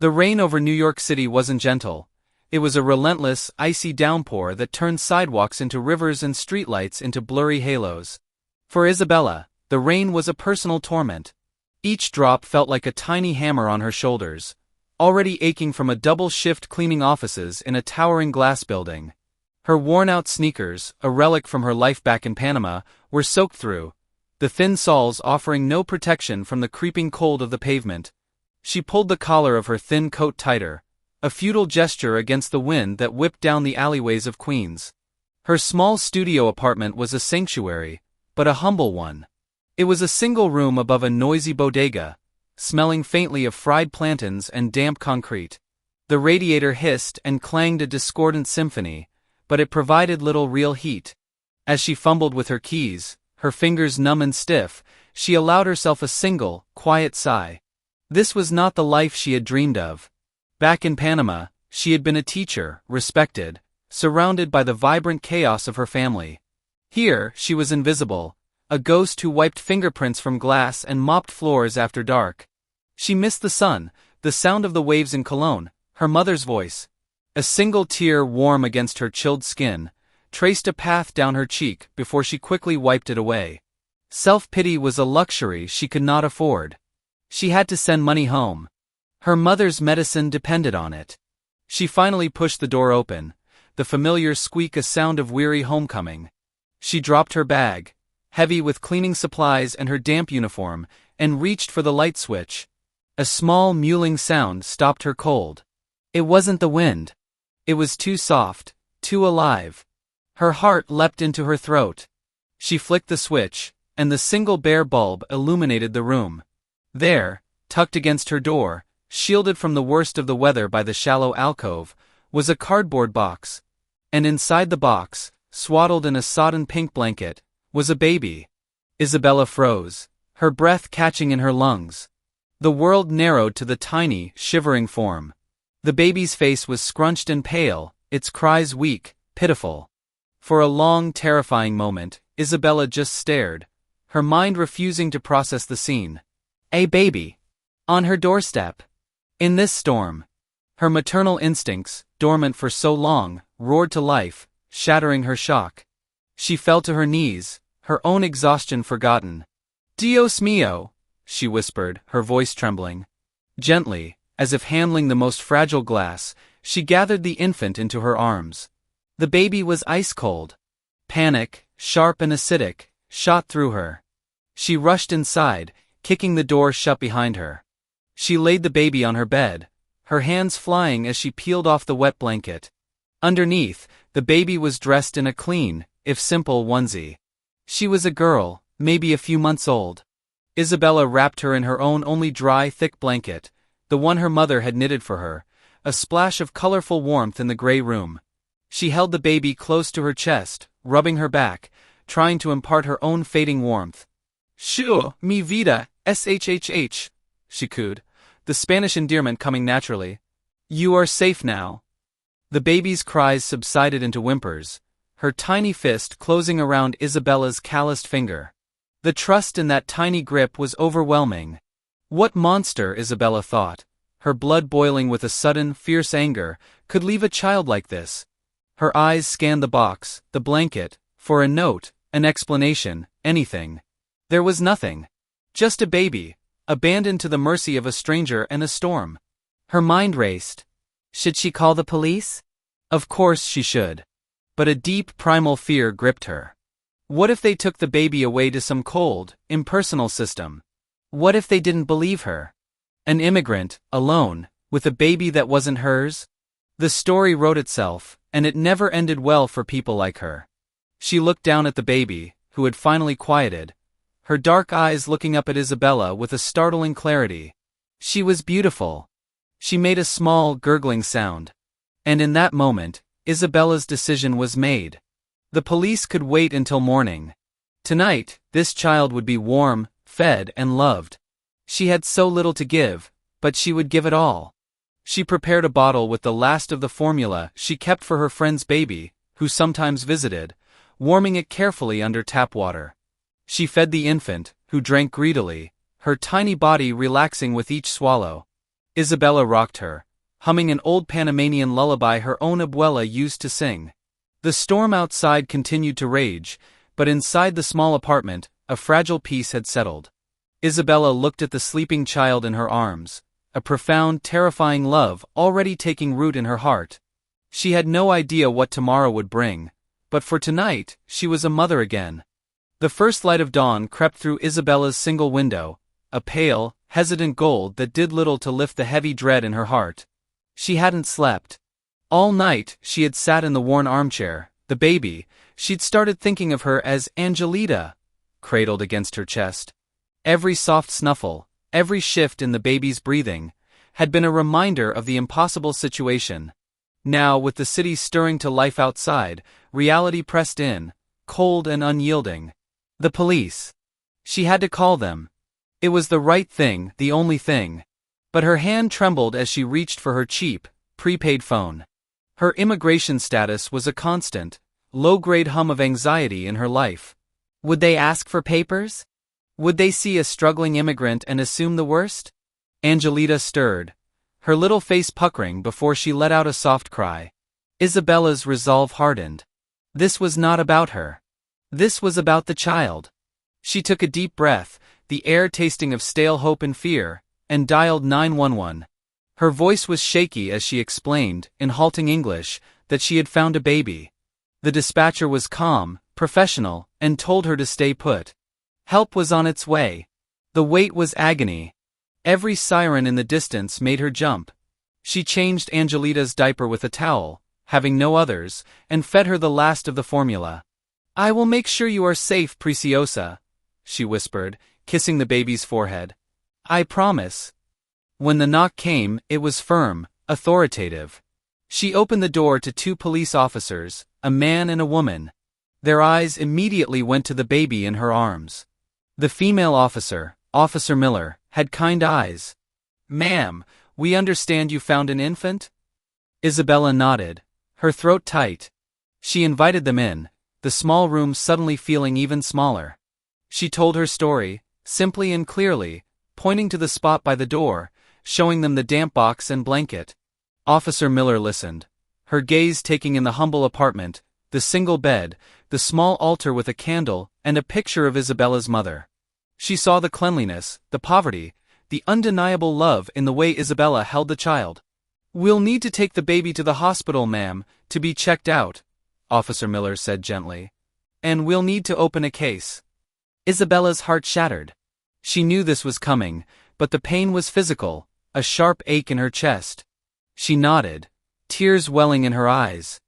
The rain over New York City wasn't gentle. It was a relentless, icy downpour that turned sidewalks into rivers and streetlights into blurry halos. For Isabella, the rain was a personal torment. Each drop felt like a tiny hammer on her shoulders, already aching from a double shift cleaning offices in a towering glass building. Her worn-out sneakers, a relic from her life back in Panama, were soaked through, the thin soles offering no protection from the creeping cold of the pavement. She pulled the collar of her thin coat tighter, a futile gesture against the wind that whipped down the alleyways of Queens. Her small studio apartment was a sanctuary, but a humble one. It was a single room above a noisy bodega, smelling faintly of fried plantains and damp concrete. The radiator hissed and clanged a discordant symphony, but it provided little real heat. As she fumbled with her keys, her fingers numb and stiff, she allowed herself a single, quiet sigh. This was not the life she had dreamed of. Back in Panama, she had been a teacher, respected, surrounded by the vibrant chaos of her family. Here, she was invisible, a ghost who wiped fingerprints from glass and mopped floors after dark. She missed the sun, the sound of the waves in Cologne, her mother's voice. A single tear warm against her chilled skin traced a path down her cheek before she quickly wiped it away. Self-pity was a luxury she could not afford. She had to send money home. Her mother's medicine depended on it. She finally pushed the door open, the familiar squeak a sound of weary homecoming. She dropped her bag, heavy with cleaning supplies and her damp uniform, and reached for the light switch. A small mewling sound stopped her cold. It wasn't the wind. It was too soft, too alive. Her heart leapt into her throat. She flicked the switch, and the single bare bulb illuminated the room. There, tucked against her door, shielded from the worst of the weather by the shallow alcove, was a cardboard box. And inside the box, swaddled in a sodden pink blanket, was a baby. Isabella froze, her breath catching in her lungs. The world narrowed to the tiny, shivering form. The baby's face was scrunched and pale, its cries weak, pitiful. For a long, terrifying moment, Isabella just stared, her mind refusing to process the scene. A baby. On her doorstep. In this storm. Her maternal instincts, dormant for so long, roared to life, shattering her shock. She fell to her knees, her own exhaustion forgotten. Dios mío, she whispered, her voice trembling. Gently, as if handling the most fragile glass, she gathered the infant into her arms. The baby was ice cold. Panic, sharp and acidic, shot through her. She rushed inside, kicking the door shut behind her. She laid the baby on her bed, her hands flying as she peeled off the wet blanket. Underneath, the baby was dressed in a clean, if simple, onesie. She was a girl, maybe a few months old. Isabella wrapped her in her own only dry, thick blanket, the one her mother had knitted for her, a splash of colorful warmth in the gray room. She held the baby close to her chest, rubbing her back, trying to impart her own fading warmth. Sure, mi vida, shhh, she cooed, the Spanish endearment coming naturally. You are safe now. The baby's cries subsided into whimpers, her tiny fist closing around Isabella's calloused finger. The trust in that tiny grip was overwhelming. What monster, Isabella thought, her blood boiling with a sudden, fierce anger, could leave a child like this? Her eyes scanned the box, the blanket, for a note, an explanation, anything. There was nothing. Just a baby, abandoned to the mercy of a stranger and a storm. Her mind raced. Should she call the police? Of course she should. But a deep primal fear gripped her. What if they took the baby away to some cold, impersonal system? What if they didn't believe her? An immigrant, alone, with a baby that wasn't hers? The story wrote itself, and it never ended well for people like her. She looked down at the baby, who had finally quieted, her dark eyes looking up at Isabella with a startling clarity. She was beautiful. She made a small, gurgling sound. And in that moment, Isabella's decision was made. The police could wait until morning. Tonight, this child would be warm, fed, and loved. She had so little to give, but she would give it all. She prepared a bottle with the last of the formula she kept for her friend's baby, who sometimes visited, warming it carefully under tap water. She fed the infant, who drank greedily, her tiny body relaxing with each swallow. Isabella rocked her, humming an old Panamanian lullaby her own abuela used to sing. The storm outside continued to rage, but inside the small apartment, a fragile peace had settled. Isabella looked at the sleeping child in her arms, a profound, terrifying love already taking root in her heart. She had no idea what tomorrow would bring, but for tonight, she was a mother again. The first light of dawn crept through Isabella's single window, a pale, hesitant gold that did little to lift the heavy dread in her heart. She hadn't slept. All night, she had sat in the worn armchair, the baby. She'd started thinking of her as Angelita, cradled against her chest. Every soft snuffle, every shift in the baby's breathing, had been a reminder of the impossible situation. Now, with the city stirring to life outside, reality pressed in, cold and unyielding. The police. She had to call them. It was the right thing, the only thing. But her hand trembled as she reached for her cheap, prepaid phone. Her immigration status was a constant, low-grade hum of anxiety in her life. Would they ask for papers? Would they see a struggling immigrant and assume the worst? Angelita stirred, her little face puckering before she let out a soft cry. Isabella's resolve hardened. This was not about her. This was about the child. She took a deep breath, the air tasting of stale hope and fear, and dialed 911. Her voice was shaky as she explained, in halting English, that she had found a baby. The dispatcher was calm, professional, and told her to stay put. Help was on its way. The wait was agony. Every siren in the distance made her jump. She changed Angelita's diaper with a towel, having no others, and fed her the last of the formula. "I will make sure you are safe, Preciosa," she whispered, kissing the baby's forehead. "I promise." When the knock came, it was firm, authoritative. She opened the door to two police officers, a man and a woman. Their eyes immediately went to the baby in her arms. The female officer, Officer Miller, had kind eyes. "Ma'am, we understand you found an infant?" Isabella nodded, her throat tight. She invited them in, the small room suddenly feeling even smaller. She told her story, simply and clearly, pointing to the spot by the door, showing them the damp box and blanket. Officer Miller listened, her gaze taking in the humble apartment, the single bed, the small altar with a candle, and a picture of Isabella's mother. She saw the cleanliness, the poverty, the undeniable love in the way Isabella held the child. "We'll need to take the baby to the hospital, ma'am, to be checked out," Officer Miller said gently. "And we'll need to open a case." Isabella's heart shattered. She knew this was coming, but the pain was physical, a sharp ache in her chest. She nodded, tears welling in her eyes.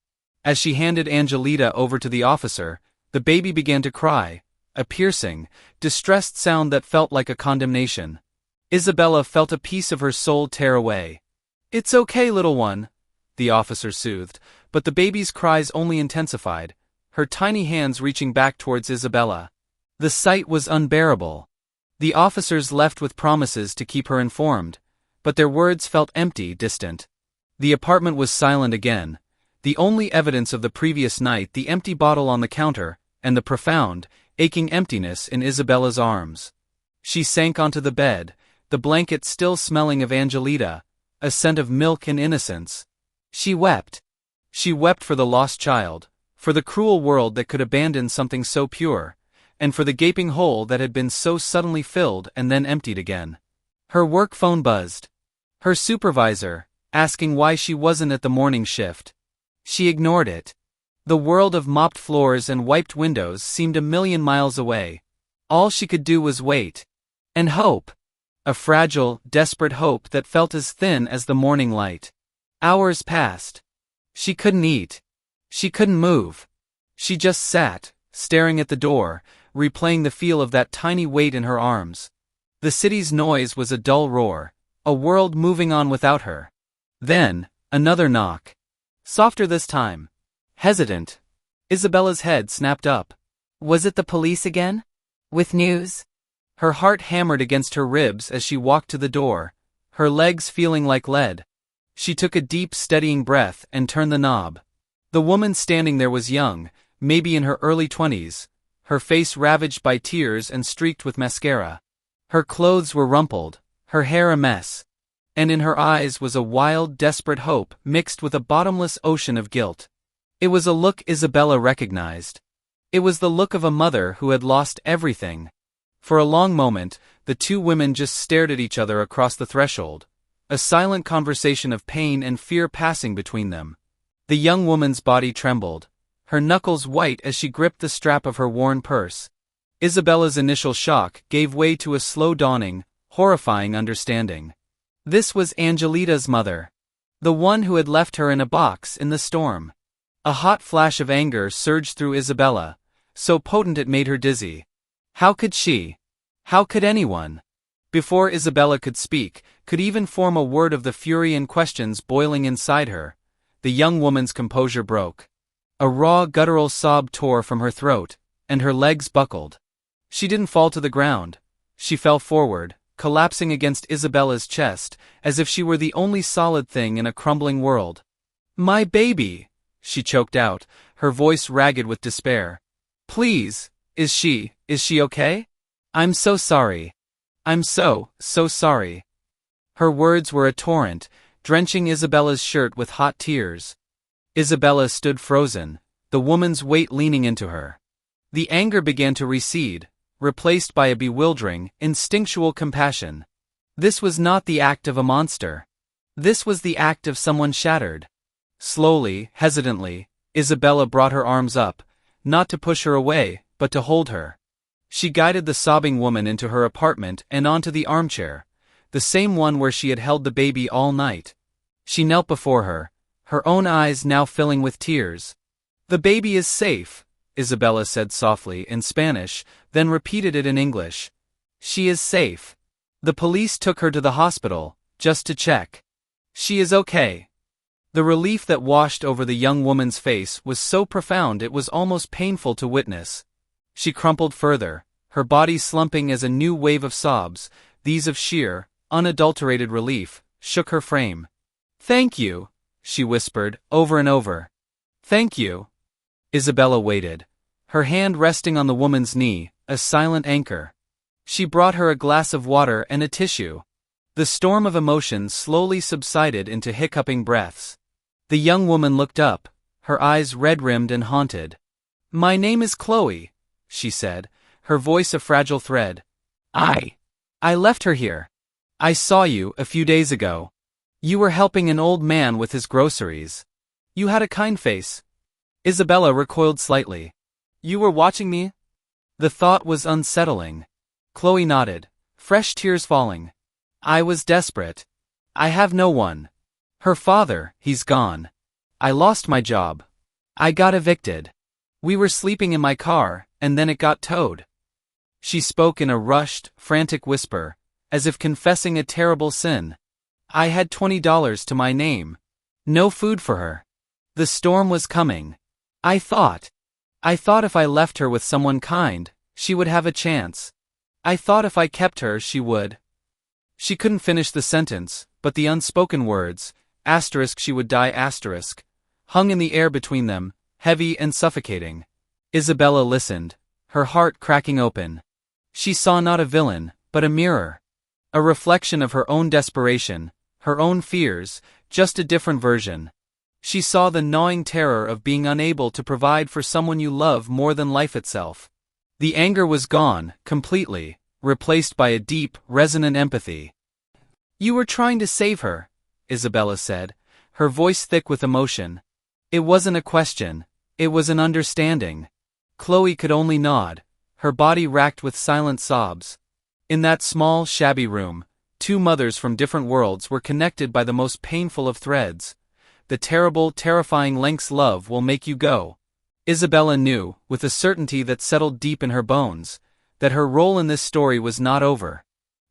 As she handed Angelita over to the officer, the baby began to cry, a piercing, distressed sound that felt like a condemnation. Isabella felt a piece of her soul tear away. "It's okay, little one," the officer soothed, but the baby's cries only intensified, her tiny hands reaching back towards Isabella. The sight was unbearable. The officers left with promises to keep her informed, but their words felt empty, distant. The apartment was silent again, the only evidence of the previous night the empty bottle on the counter, and the profound, aching emptiness in Isabella's arms. She sank onto the bed, the blanket still smelling of Angelita, a scent of milk and innocence. She wept. She wept for the lost child, for the cruel world that could abandon something so pure, and for the gaping hole that had been so suddenly filled and then emptied again. Her work phone buzzed. Her supervisor, asking why she wasn't at the morning shift. She ignored it. The world of mopped floors and wiped windows seemed a million miles away. All she could do was wait. And hope. A fragile, desperate hope that felt as thin as the morning light. Hours passed. She couldn't eat. She couldn't move. She just sat, staring at the door, replaying the feel of that tiny weight in her arms. The city's noise was a dull roar, a world moving on without her. Then, another knock. Softer this time. Hesitant. Isabella's head snapped up. Was it the police again? With news? Her heart hammered against her ribs as she walked to the door, her legs feeling like lead. She took a deep, steadying breath and turned the knob. The woman standing there was young, maybe in her early 20s, her face ravaged by tears and streaked with mascara. Her clothes were rumpled, her hair a mess. and in her eyes was a wild, desperate hope mixed with a bottomless ocean of guilt. It was a look Isabella recognized. It was the look of a mother who had lost everything. For a long moment, the two women just stared at each other across the threshold, a silent conversation of pain and fear passing between them. The young woman's body trembled, her knuckles white as she gripped the strap of her worn purse. Isabella's initial shock gave way to a slow dawning, horrifying understanding. This was Angelita's mother. The one who had left her in a box in the storm. A hot flash of anger surged through Isabella, so potent it made her dizzy. How could she? How could anyone? Before Isabella could speak, could even form a word of the fury and questions boiling inside her, the young woman's composure broke. A raw guttural sob tore from her throat, and her legs buckled. She didn't fall to the ground. She fell forward, collapsing against Isabella's chest, as if she were the only solid thing in a crumbling world. "My baby!" she choked out, her voice ragged with despair. "Please, is she okay? I'm so sorry. I'm so sorry." Her words were a torrent, drenching Isabella's shirt with hot tears. Isabella stood frozen, the woman's weight leaning into her. The anger began to recede, replaced by a bewildering, instinctual compassion. This was not the act of a monster. This was the act of someone shattered. Slowly, hesitantly, Isabella brought her arms up, not to push her away, but to hold her. She guided the sobbing woman into her apartment and onto the armchair, the same one where she had held the baby all night. She knelt before her, her own eyes now filling with tears. "The baby is safe," Isabella said softly in Spanish, then repeated it in English. "She is safe. The police took her to the hospital, just to check. She is okay." The relief that washed over the young woman's face was so profound it was almost painful to witness. She crumpled further, her body slumping as a new wave of sobs, these of sheer, unadulterated relief, shook her frame. "Thank you," she whispered, over and over. "Thank you." Isabella waited, her hand resting on the woman's knee, a silent anchor. She brought her a glass of water and a tissue. The storm of emotion slowly subsided into hiccuping breaths. The young woman looked up, her eyes red-rimmed and haunted. "My name is Chloe," she said, her voice a fragile thread. I left her here. I saw you a few days ago. You were helping an old man with his groceries. You had a kind face." Isabella recoiled slightly. "You were watching me?" The thought was unsettling. Chloe nodded, fresh tears falling. "I was desperate. I have no one. Her father, he's gone. I lost my job. I got evicted. We were sleeping in my car, and then it got towed." She spoke in a rushed, frantic whisper, as if confessing a terrible sin. "I had $20 to my name. No food for her. The storm was coming. I thought if I left her with someone kind, she would have a chance. I thought if I kept her she would." She couldn't finish the sentence, but the unspoken words, she would die hung in the air between them, heavy and suffocating. Isabella listened, her heart cracking open. She saw not a villain, but a mirror. A reflection of her own desperation, her own fears, just a different version. She saw the gnawing terror of being unable to provide for someone you love more than life itself. The anger was gone, completely, replaced by a deep, resonant empathy. "You were trying to save her," Isabella said, her voice thick with emotion. It wasn't a question, it was an understanding. Chloe could only nod, her body racked with silent sobs. In that small, shabby room, two mothers from different worlds were connected by the most painful of threads. The terrible, terrifying lengths love will make you go. Isabella knew, with a certainty that settled deep in her bones, that her role in this story was not over.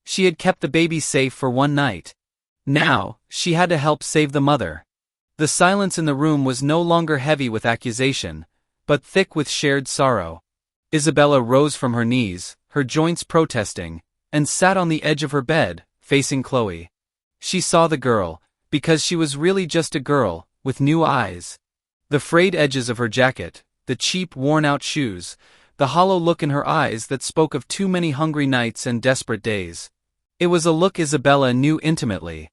She had kept the baby safe for one night. Now, she had to help save the mother. The silence in the room was no longer heavy with accusation, but thick with shared sorrow. Isabella rose from her knees, her joints protesting, and sat on the edge of her bed, facing Chloe. She saw the girl, because she was really just a girl, with new eyes. The frayed edges of her jacket, the cheap worn-out shoes, the hollow look in her eyes that spoke of too many hungry nights and desperate days. It was a look Isabella knew intimately.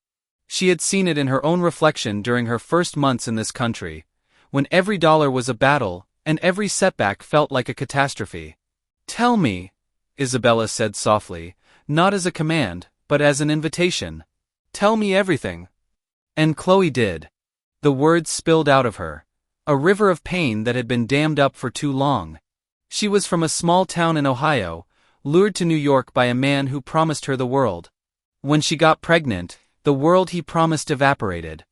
She had seen it in her own reflection during her first months in this country, when every dollar was a battle, and every setback felt like a catastrophe. "Tell me," Isabella said softly, not as a command, but as an invitation. "Tell me everything." And Chloe did. The words spilled out of her, a river of pain that had been dammed up for too long. She was from a small town in Ohio, lured to New York by a man who promised her the world. When she got pregnant, the world he promised evaporated.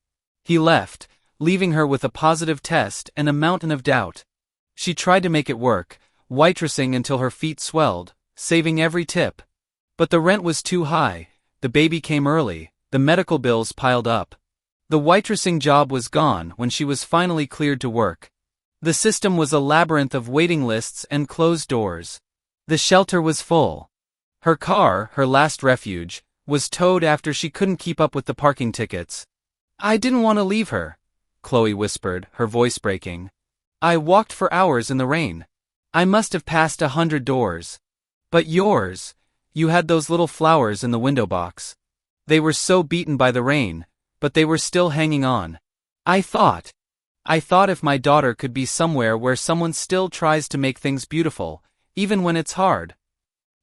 He left, leaving her with a positive test and a mountain of doubt. She tried to make it work, waitressing until her feet swelled, saving every tip. But the rent was too high, the baby came early, the medical bills piled up. The waitressing job was gone when she was finally cleared to work. The system was a labyrinth of waiting lists and closed doors. The shelter was full. Her car, her last refuge, was towed after she couldn't keep up with the parking tickets. "I didn't want to leave her," Chloe whispered, her voice breaking. "I walked for hours in the rain. I must have passed 100 doors. But yours, you had those little flowers in the window box. They were so beaten by the rain, but they were still hanging on. I thought if my daughter could be somewhere where someone still tries to make things beautiful, even when it's hard."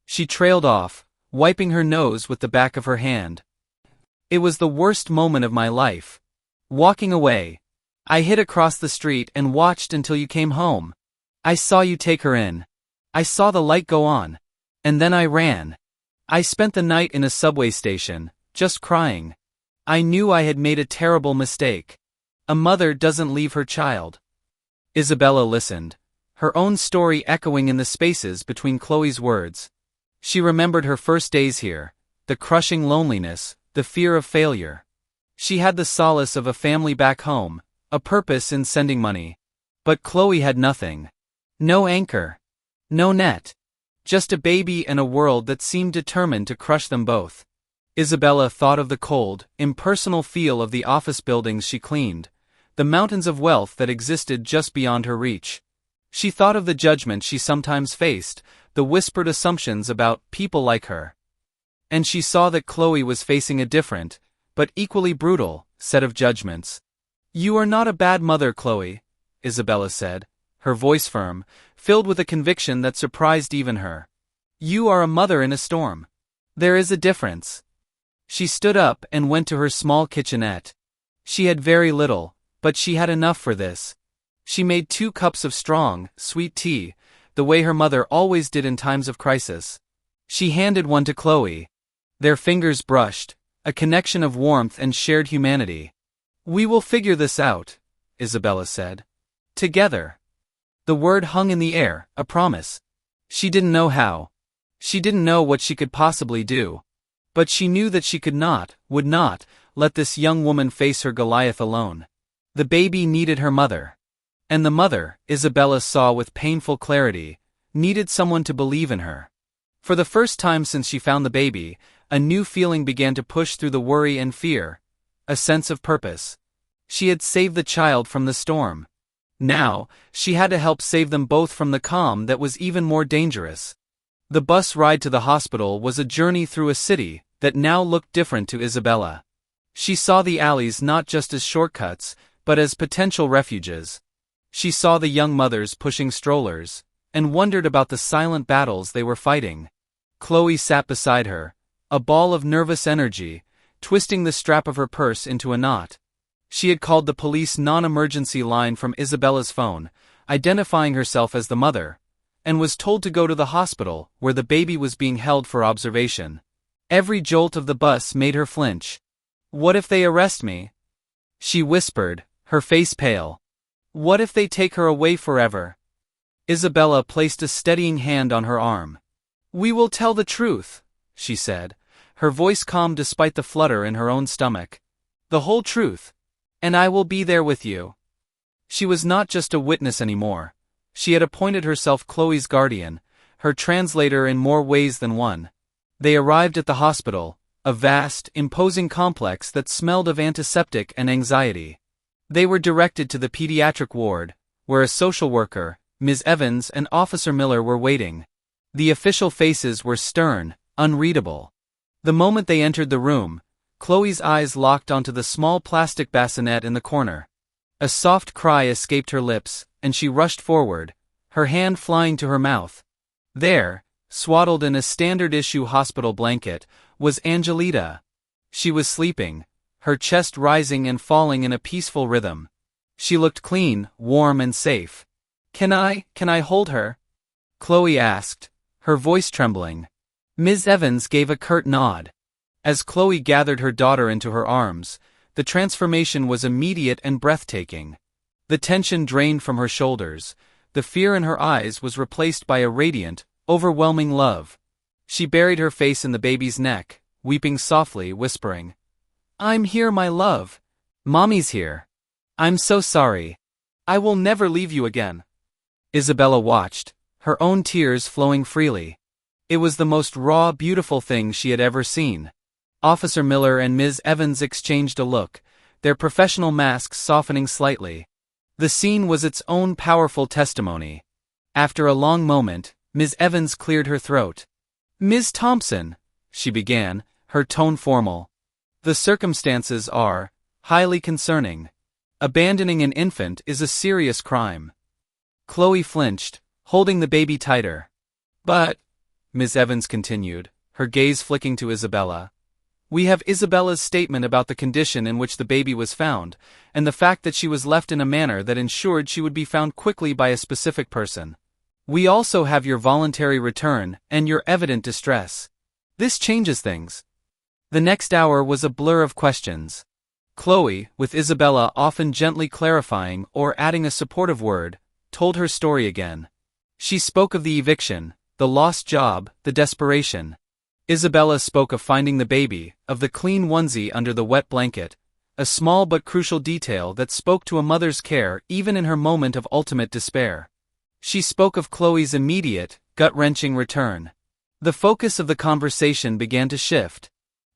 She trailed off, wiping her nose with the back of her hand. "It was the worst moment of my life. Walking away. I hid across the street and watched until you came home. I saw you take her in. I saw the light go on. And then I ran. I spent the night in a subway station, just crying. I knew I had made a terrible mistake. A mother doesn't leave her child." Isabella listened, her own story echoing in the spaces between Chloe's words. She remembered her first days here, the crushing loneliness, the fear of failure. She had the solace of a family back home, a purpose in sending money. But Chloe had nothing. No anchor. No net. Just a baby and a world that seemed determined to crush them both. Isabella thought of the cold, impersonal feel of the office buildings she cleaned, the mountains of wealth that existed just beyond her reach. She thought of the judgment she sometimes faced, the whispered assumptions about people like her. And she saw that Chloe was facing a different, but equally brutal, set of judgments. "You are not a bad mother, Chloe," Isabella said, her voice firm, filled with a conviction that surprised even her. "You are a mother in a storm. There is a difference." She stood up and went to her small kitchenette. She had very little, but she had enough for this. She made 2 cups of strong, sweet tea, the way her mother always did in times of crisis. She handed one to Chloe. Their fingers brushed, a connection of warmth and shared humanity. "We will figure this out," Isabella said. "Together." The word hung in the air, a promise. She didn't know how. She didn't know what she could possibly do. But she knew that she would not, let this young woman face her Goliath alone. The baby needed her mother. And the mother, Isabella saw with painful clarity, needed someone to believe in her. For the first time since she found the baby, a new feeling began to push through the worry and fear, a sense of purpose. She had saved the child from the storm. Now, she had to help save them both from the calm that was even more dangerous. The bus ride to the hospital was a journey through a city that now looked different to Isabella. She saw the alleys not just as shortcuts, but as potential refuges. She saw the young mothers pushing strollers, and wondered about the silent battles they were fighting. Chloe sat beside her, a ball of nervous energy, twisting the strap of her purse into a knot. She had called the police non-emergency line from Isabella's phone, identifying herself as the mother, and was told to go to the hospital where the baby was being held for observation. Every jolt of the bus made her flinch. "What if they arrest me?" she whispered, her face pale. "What if they take her away forever?" Isabella placed a steadying hand on her arm. "We will tell the truth," she said, her voice calm despite the flutter in her own stomach. "The whole truth. And I will be there with you." She was not just a witness anymore. She had appointed herself Chloe's guardian, her translator in more ways than one. They arrived at the hospital, a vast, imposing complex that smelled of antiseptic and anxiety. They were directed to the pediatric ward, where a social worker, Ms. Evans and Officer Miller were waiting. The official faces were stern, unreadable. The moment they entered the room, Chloe's eyes locked onto the small plastic bassinet in the corner. A soft cry escaped her lips, and she rushed forward, her hand flying to her mouth. There, swaddled in a standard-issue hospital blanket, was Angelita. She was sleeping, her chest rising and falling in a peaceful rhythm. She looked clean, warm and safe. Can I hold her?" Chloe asked, her voice trembling. Ms. Evans gave a curt nod. As Chloe gathered her daughter into her arms, the transformation was immediate and breathtaking. The tension drained from her shoulders, the fear in her eyes was replaced by a radiant, overwhelming love. She buried her face in the baby's neck, weeping softly, whispering, "I'm here, my love. Mommy's here. I'm so sorry. I will never leave you again." Isabella watched, her own tears flowing freely. It was the most raw, beautiful thing she had ever seen. Officer Miller and Ms. Evans exchanged a look, their professional masks softening slightly. The scene was its own powerful testimony. After a long moment, Ms. Evans cleared her throat. "Ms. Thompson," she began, her tone formal. "The circumstances are highly concerning. Abandoning an infant is a serious crime." Chloe flinched, holding the baby tighter. "But," Ms. Evans continued, her gaze flicking to Isabella, "we have Isabella's statement about the condition in which the baby was found, and the fact that she was left in a manner that ensured she would be found quickly by a specific person. We also have your voluntary return and your evident distress. This changes things." The next hour was a blur of questions. Chloe, with Isabella often gently clarifying or adding a supportive word, told her story again. She spoke of the eviction, the lost job, the desperation. Isabella spoke of finding the baby, of the clean onesie under the wet blanket, a small but crucial detail that spoke to a mother's care even in her moment of ultimate despair. She spoke of Chloe's immediate, gut-wrenching return. The focus of the conversation began to shift.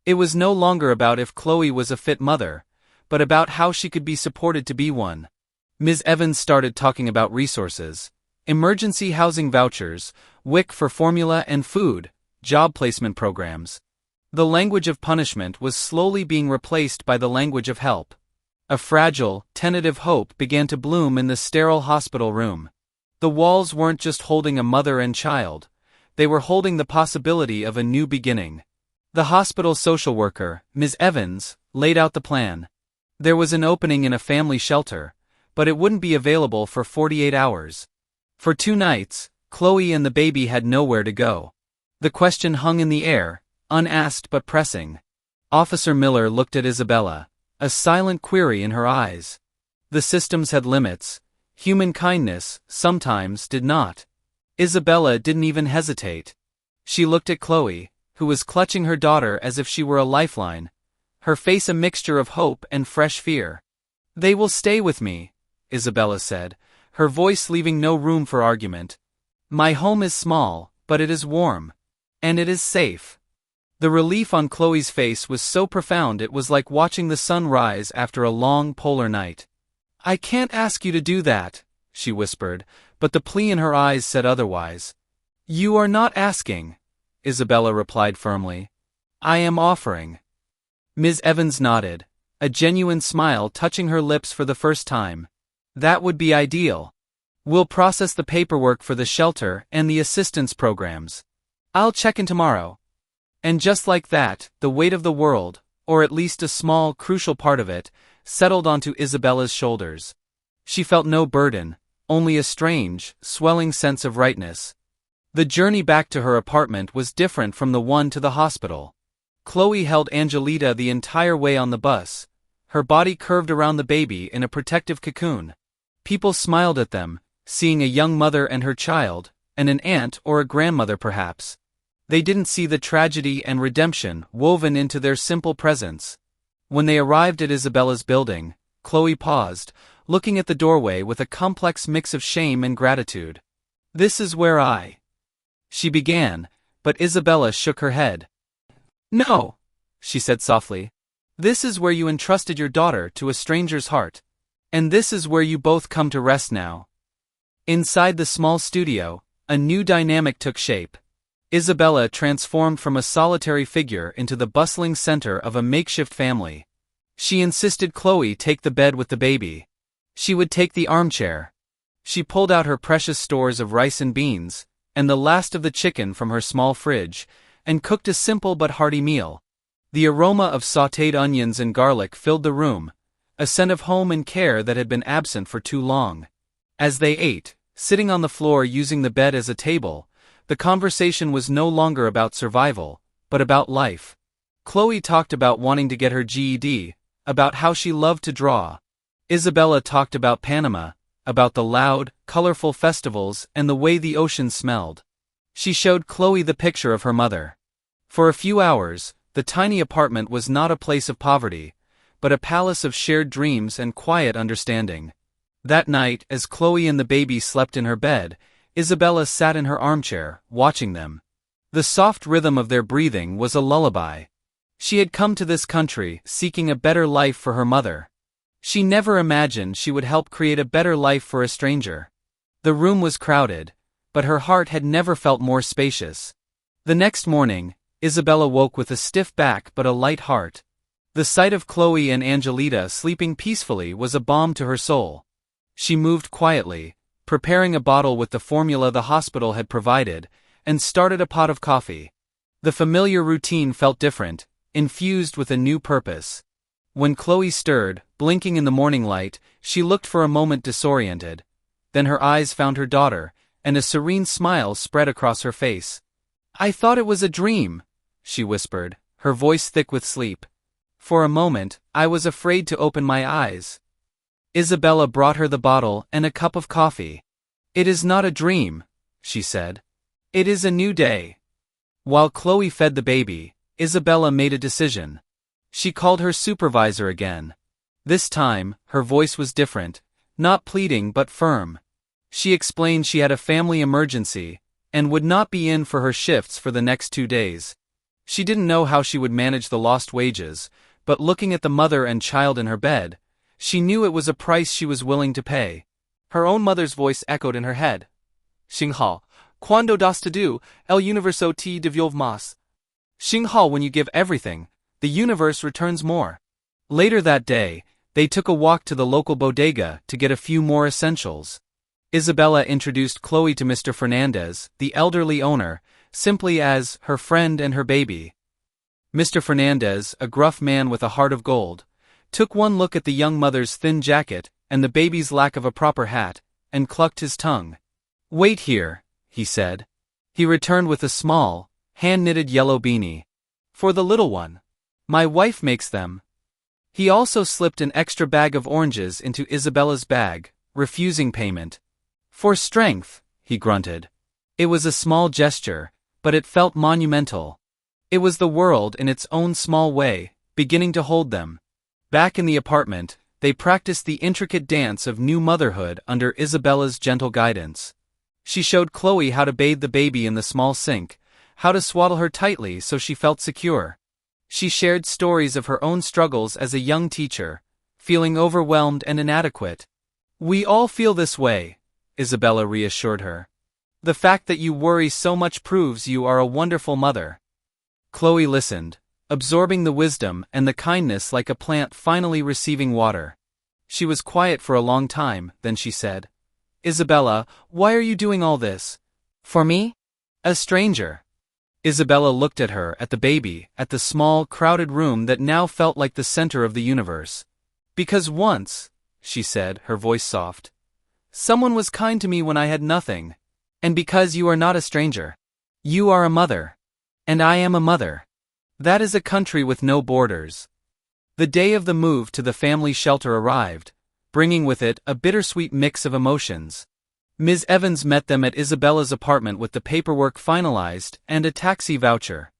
It was no longer about if Chloe was a fit mother, but about how she could be supported to be one. Ms. Evans started talking about resources, emergency housing vouchers, WIC for formula and food, job placement programs. The language of punishment was slowly being replaced by the language of help. A fragile, tentative hope began to bloom in the sterile hospital room. The walls weren't just holding a mother and child, they were holding the possibility of a new beginning. The hospital social worker, Ms. Evans, laid out the plan. There was an opening in a family shelter, but it wouldn't be available for 48 hours. For 2 nights, Chloe and the baby had nowhere to go. The question hung in the air, unasked but pressing. Officer Miller looked at Isabella, a silent query in her eyes. The systems had limits. Human kindness, sometimes, did not. Isabella didn't even hesitate. She looked at Chloe, who was clutching her daughter as if she were a lifeline, her face a mixture of hope and fresh fear. "They will stay with me," Isabella said, her voice leaving no room for argument. "My home is small, but it is warm. And it is safe." The relief on Chloe's face was so profound it was like watching the sun rise after a long polar night. "I can't ask you to do that," she whispered, but the plea in her eyes said otherwise. "You are not asking," Isabella replied firmly. "I am offering." Ms. Evans nodded, a genuine smile touching her lips for the first time. "That would be ideal. We'll process the paperwork for the shelter and the assistance programs. I'll check in tomorrow." And just like that, the weight of the world, or at least a small, crucial part of it, settled onto Isabella's shoulders. She felt no burden, only a strange, swelling sense of rightness. The journey back to her apartment was different from the one to the hospital. Chloe held Angelita the entire way on the bus, her body curved around the baby in a protective cocoon. People smiled at them, seeing a young mother and her child, and an aunt or a grandmother perhaps. They didn't see the tragedy and redemption woven into their simple presence. When they arrived at Isabella's building, Chloe paused, looking at the doorway with a complex mix of shame and gratitude. "This is where she began, but Isabella shook her head. "No," she said softly. "This is where you entrusted your daughter to a stranger's heart. And this is where you both come to rest now." Inside the small studio, a new dynamic took shape. Isabella transformed from a solitary figure into the bustling center of a makeshift family. She insisted Chloe take the bed with the baby. She would take the armchair. She pulled out her precious stores of rice and beans, and the last of the chicken from her small fridge, and cooked a simple but hearty meal. The aroma of sautéed onions and garlic filled the room, a scent of home and care that had been absent for too long. As they ate, sitting on the floor using the bed as a table, the conversation was no longer about survival, but about life. Chloe talked about wanting to get her GED, about how she loved to draw. Isabella talked about Panama, about the loud, colorful festivals and the way the ocean smelled. She showed Chloe the picture of her mother. For a few hours, the tiny apartment was not a place of poverty, but a palace of shared dreams and quiet understanding. That night, as Chloe and the baby slept in her bed, Isabella sat in her armchair, watching them. The soft rhythm of their breathing was a lullaby. She had come to this country, seeking a better life for her mother. She never imagined she would help create a better life for a stranger. The room was crowded, but her heart had never felt more spacious. The next morning, Isabella woke with a stiff back but a light heart. The sight of Chloe and Angelita sleeping peacefully was a balm to her soul. She moved quietly, preparing a bottle with the formula the hospital had provided, and started a pot of coffee. The familiar routine felt different, infused with a new purpose. When Chloe stirred, blinking in the morning light, she looked for a moment disoriented. Then her eyes found her daughter, and a serene smile spread across her face. "I thought it was a dream," she whispered, her voice thick with sleep. "For a moment, I was afraid to open my eyes." Isabella brought her the bottle and a cup of coffee. "It is not a dream," she said. "It is a new day." While Chloe fed the baby, Isabella made a decision. She called her supervisor again. This time, her voice was different, not pleading but firm. She explained she had a family emergency, and would not be in for her shifts for the next 2 days. She didn't know how she would manage the lost wages, but looking at the mother and child in her bed, she knew it was a price she was willing to pay. Her own mother's voice echoed in her head. "Xinghao, cuando das todo, el universo te devuelve más." Xinghao, when you give everything, the universe returns more. Later that day, they took a walk to the local bodega to get a few more essentials. Isabella introduced Chloe to Mr. Fernandez, the elderly owner, simply as her friend and her baby. Mr. Fernandez, a gruff man with a heart of gold, took one look at the young mother's thin jacket and the baby's lack of a proper hat, and clucked his tongue. "Wait here," he said. He returned with a small, hand-knitted yellow beanie. "For the little one. My wife makes them." He also slipped an extra bag of oranges into Isabella's bag, refusing payment. "For strength," he grunted. It was a small gesture, but it felt monumental. It was the world in its own small way, beginning to hold them. Back in the apartment, they practiced the intricate dance of new motherhood under Isabella's gentle guidance. She showed Chloe how to bathe the baby in the small sink, how to swaddle her tightly so she felt secure. She shared stories of her own struggles as a young teacher, feeling overwhelmed and inadequate. "We all feel this way," Isabella reassured her. "The fact that you worry so much proves you are a wonderful mother." Chloe listened, absorbing the wisdom and the kindness like a plant finally receiving water. She was quiet for a long time, then she said, "Isabella, why are you doing all this?" "For me?" "A stranger." Isabella looked at her, at the baby, at the small, crowded room that now felt like the center of the universe. "Because once," she said, her voice soft, "someone was kind to me when I had nothing. And because you are not a stranger. You are a mother. And I am a mother. That is a country with no borders." The day of the move to the family shelter arrived, bringing with it a bittersweet mix of emotions. Ms. Evans met them at Isabella's apartment with the paperwork finalized and a taxi voucher.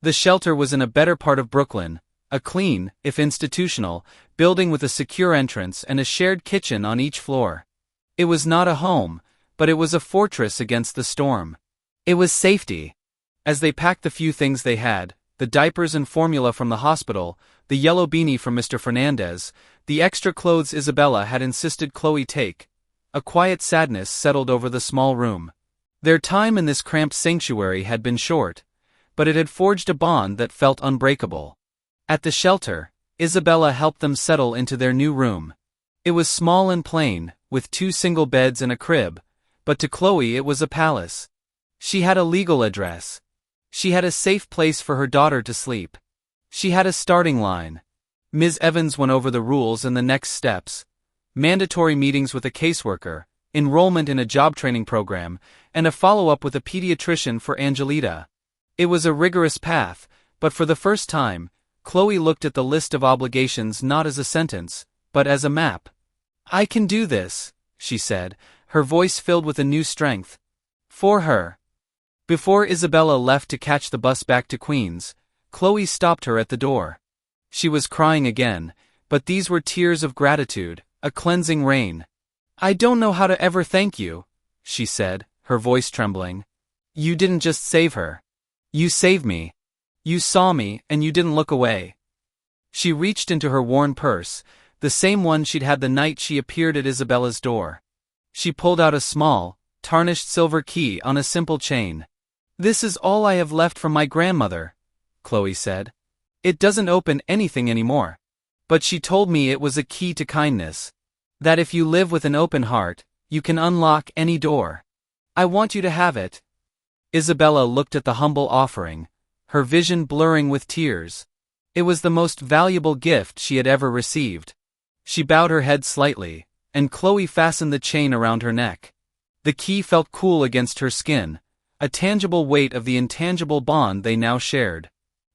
The shelter was in a better part of Brooklyn, a clean, if institutional, building with a secure entrance and a shared kitchen on each floor. It was not a home, but it was a fortress against the storm. It was safety. As they packed the few things they had, the diapers and formula from the hospital, the yellow beanie from Mr. Fernandez, the extra clothes Isabella had insisted Chloe take, a quiet sadness settled over the small room. Their time in this cramped sanctuary had been short, but it had forged a bond that felt unbreakable. At the shelter, Isabella helped them settle into their new room. It was small and plain, with 2 single beds and a crib, but to Chloe it was a palace. She had a legal address. She had a safe place for her daughter to sleep. She had a starting line. Ms. Evans went over the rules and the next steps: mandatory meetings with a caseworker, enrollment in a job training program, and a follow-up with a pediatrician for Angelita. It was a rigorous path, but for the first time, Chloe looked at the list of obligations not as a sentence, but as a map. "I can do this," she said, her voice filled with a new strength. For her. Before Isabella left to catch the bus back to Queens, Chloe stopped her at the door. She was crying again, but these were tears of gratitude, a cleansing rain. "I don't know how to ever thank you," she said, her voice trembling. "You didn't just save her. You saved me. You saw me, and you didn't look away." She reached into her worn purse, the same one she'd had the night she appeared at Isabella's door. She pulled out a small, tarnished silver key on a simple chain. "This is all I have left from my grandmother," Chloe said. "It doesn't open anything anymore. But she told me it was a key to kindness. That if you live with an open heart, you can unlock any door. I want you to have it." Isabella looked at the humble offering, her vision blurring with tears. It was the most valuable gift she had ever received. She bowed her head slightly, and Chloe fastened the chain around her neck. The key felt cool against her skin, a tangible weight of the intangible bond they now shared.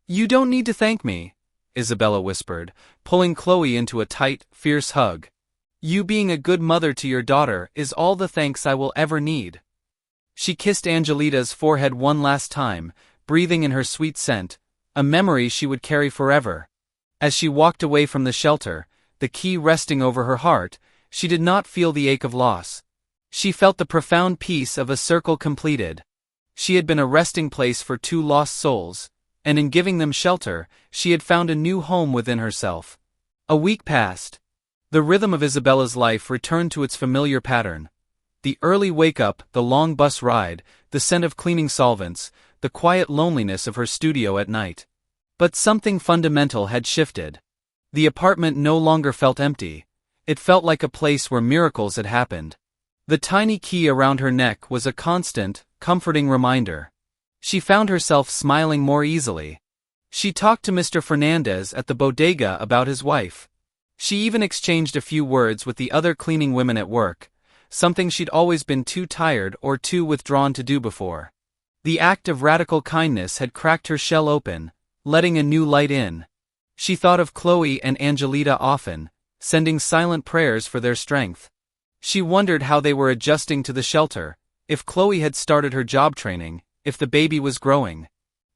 "You don't need to thank me," Isabella whispered, pulling Chloe into a tight, fierce hug. "You being a good mother to your daughter is all the thanks I will ever need." She kissed Angelita's forehead one last time, breathing in her sweet scent, a memory she would carry forever. As she walked away from the shelter, the key resting over her heart, she did not feel the ache of loss. She felt the profound peace of a circle completed. She had been a resting place for 2 lost souls, and in giving them shelter, she had found a new home within herself. A week passed. The rhythm of Isabella's life returned to its familiar pattern. The early wake-up, the long bus ride, the scent of cleaning solvents, the quiet loneliness of her studio at night. But something fundamental had shifted. The apartment no longer felt empty. It felt like a place where miracles had happened. The tiny key around her neck was a constant, comforting reminder. She found herself smiling more easily. She talked to Mr. Fernandez at the bodega about his wife. She even exchanged a few words with the other cleaning women at work, something she'd always been too tired or too withdrawn to do before. The act of radical kindness had cracked her shell open, letting a new light in. She thought of Chloe and Angelita often, sending silent prayers for their strength. She wondered how they were adjusting to the shelter, if Chloe had started her job training, if the baby was growing.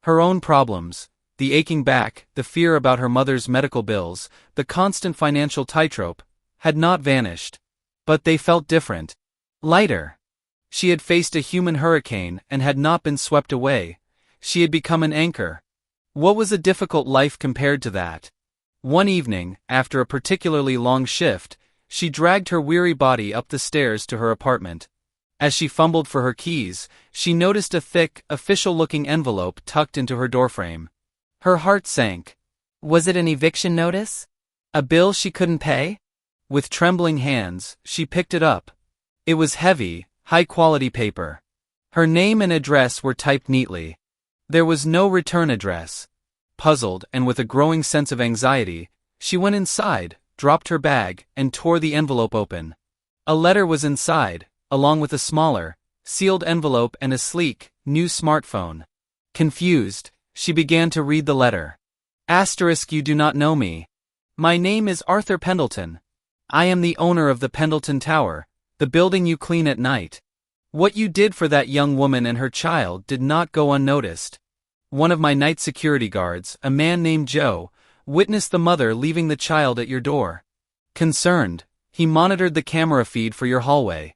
Her own problems, the aching back, the fear about her mother's medical bills, the constant financial tightrope, had not vanished. But they felt different. Lighter. She had faced a human hurricane and had not been swept away. She had become an anchor. What was a difficult life compared to that? One evening, after a particularly long shift, she dragged her weary body up the stairs to her apartment. As she fumbled for her keys, she noticed a thick, official-looking envelope tucked into her doorframe. Her heart sank. Was it an eviction notice? A bill she couldn't pay? With trembling hands, she picked it up. It was heavy, high-quality paper. Her name and address were typed neatly. There was no return address. Puzzled and with a growing sense of anxiety, she went inside, dropped her bag, and tore the envelope open. A letter was inside, along with a smaller, sealed envelope and a sleek, new smartphone. Confused, she began to read the letter. Asterisk, you do not know me. My name is Arthur Pendleton. I am the owner of the Pendleton Tower, the building you clean at night. What you did for that young woman and her child did not go unnoticed. One of my night security guards, a man named Joe, witnessed the mother leaving the child at your door. Concerned, he monitored the camera feed for your hallway.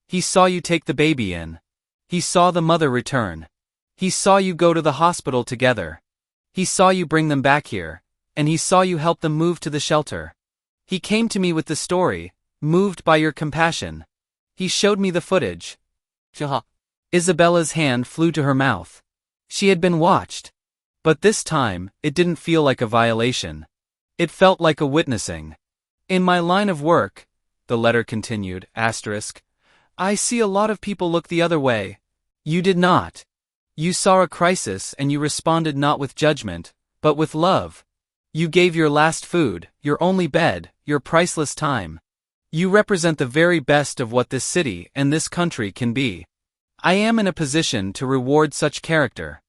He saw you take the baby in. He saw the mother return. He saw you go to the hospital together. He saw you bring them back here, and he saw you help them move to the shelter. He came to me with the story, moved by your compassion. He showed me the footage. Isabella's hand flew to her mouth. She had been watched. But this time, it didn't feel like a violation. It felt like a witnessing. In my line of work, the letter continued, I see a lot of people look the other way. You did not. You saw a crisis and you responded not with judgment, but with love. You gave your last food, your only bed, your priceless time. You represent the very best of what this city and this country can be. I am in a position to reward such character.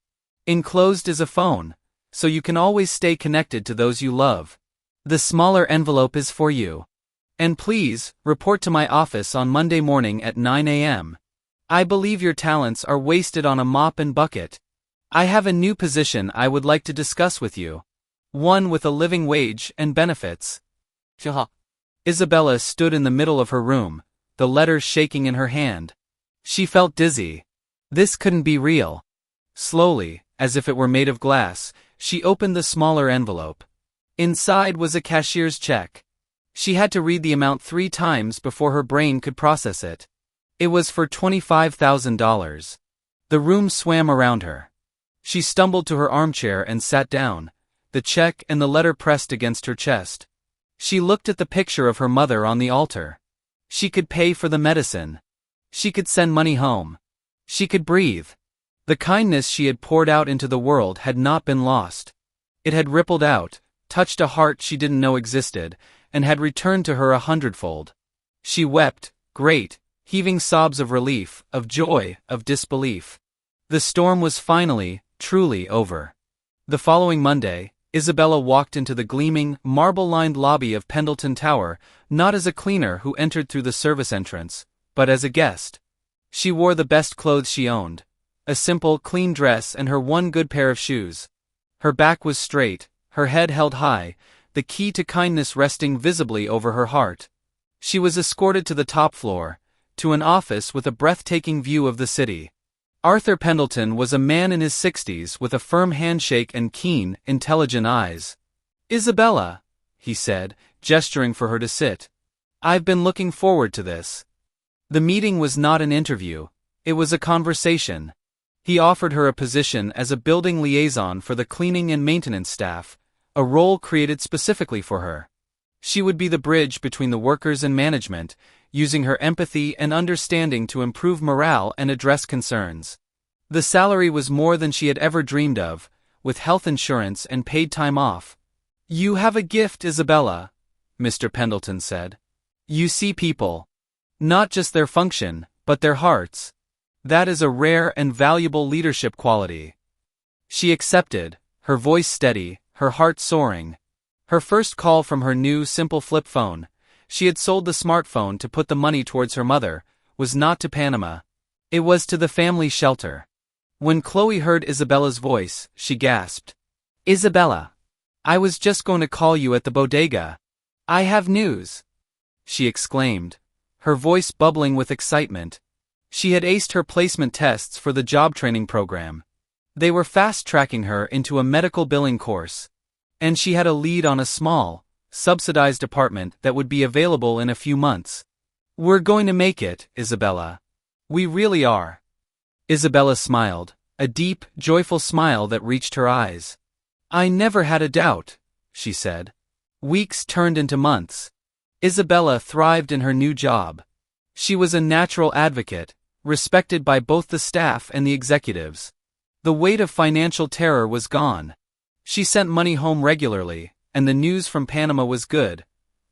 Enclosed is a phone, so you can always stay connected to those you love. The smaller envelope is for you. And please, report to my office on Monday morning at 9 a.m. I believe your talents are wasted on a mop and bucket. I have a new position I would like to discuss with you. One with a living wage and benefits. Isabella stood in the middle of her room, the letters shaking in her hand. She felt dizzy. This couldn't be real. Slowly, as if it were made of glass, she opened the smaller envelope. Inside was a cashier's check. She had to read the amount 3 times before her brain could process it. It was for $25,000. The room swam around her. She stumbled to her armchair and sat down, the check and the letter pressed against her chest. She looked at the picture of her mother on the altar. She could pay for the medicine. She could send money home. She could breathe. The kindness she had poured out into the world had not been lost. It had rippled out, touched a heart she didn't know existed, and had returned to her 100-fold. She wept, great, heaving sobs of relief, of joy, of disbelief. The storm was finally, truly over. The following Monday, Isabella walked into the gleaming, marble-lined lobby of Pendleton Tower, not as a cleaner who entered through the service entrance, but as a guest. She wore the best clothes she owned, a simple, clean dress and her one good pair of shoes. Her back was straight, her head held high, the key to kindness resting visibly over her heart. She was escorted to the top floor, to an office with a breathtaking view of the city. Arthur Pendleton was a man in his 60s with a firm handshake and keen, intelligent eyes. "Isabella," he said, gesturing for her to sit. "I've been looking forward to this." The meeting was not an interview, it was a conversation. He offered her a position as a building liaison for the cleaning and maintenance staff, a role created specifically for her. She would be the bridge between the workers and management, using her empathy and understanding to improve morale and address concerns. The salary was more than she had ever dreamed of, with health insurance and paid time off. "You have a gift, Isabella," Mr. Pendleton said. "You see people. Not just their function, but their hearts. That is a rare and valuable leadership quality." She accepted, her voice steady, her heart soaring. Her first call from her new simple flip phone, she had sold the smartphone to put the money towards her mother, was not to Panama. It was to the family shelter. When Chloe heard Isabella's voice, she gasped. "Isabella, I was just going to call you at the bodega. I have news," she exclaimed, her voice bubbling with excitement. She had aced her placement tests for the job training program. They were fast-tracking her into a medical billing course. And she had a lead on a small, subsidized apartment that would be available in a few months. "We're going to make it, Isabella. We really are." Isabella smiled, a deep, joyful smile that reached her eyes. "I never had a doubt," she said. Weeks turned into months. Isabella thrived in her new job. She was a natural advocate, respected by both the staff and the executives. The weight of financial terror was gone. She sent money home regularly, and the news from Panama was good.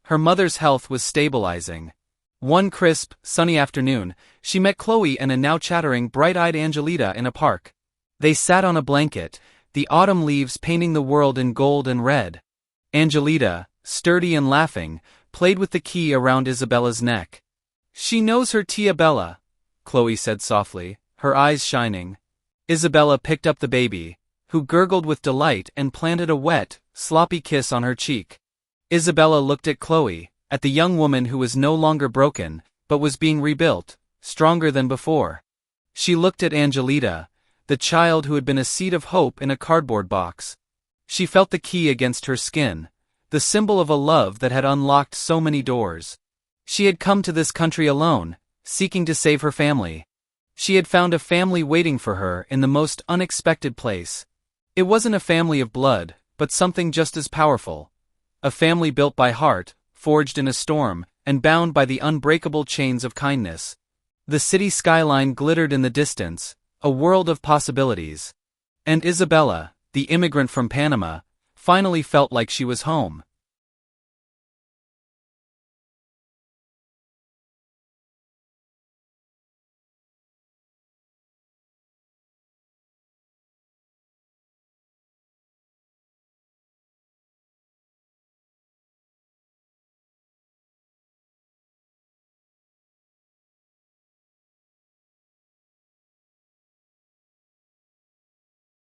Her mother's health was stabilizing. One crisp, sunny afternoon, she met Chloe and a now chattering, bright-eyed Angelita in a park. They sat on a blanket, the autumn leaves painting the world in gold and red. Angelita, sturdy and laughing, played with the key around Isabella's neck. "She knows her Tia Bella," Chloe said softly, her eyes shining. Isabella picked up the baby, who gurgled with delight and planted a wet, sloppy kiss on her cheek. Isabella looked at Chloe, at the young woman who was no longer broken, but was being rebuilt, stronger than before. She looked at Angelita, the child who had been a seed of hope in a cardboard box. She felt the key against her skin, the symbol of a love that had unlocked so many doors. She had come to this country alone, seeking to save her family. She had found a family waiting for her in the most unexpected place. It wasn't a family of blood, but something just as powerful. A family built by heart, forged in a storm, and bound by the unbreakable chains of kindness. The city skyline glittered in the distance, a world of possibilities. And Isabella, the immigrant from Panama, finally felt like she was home.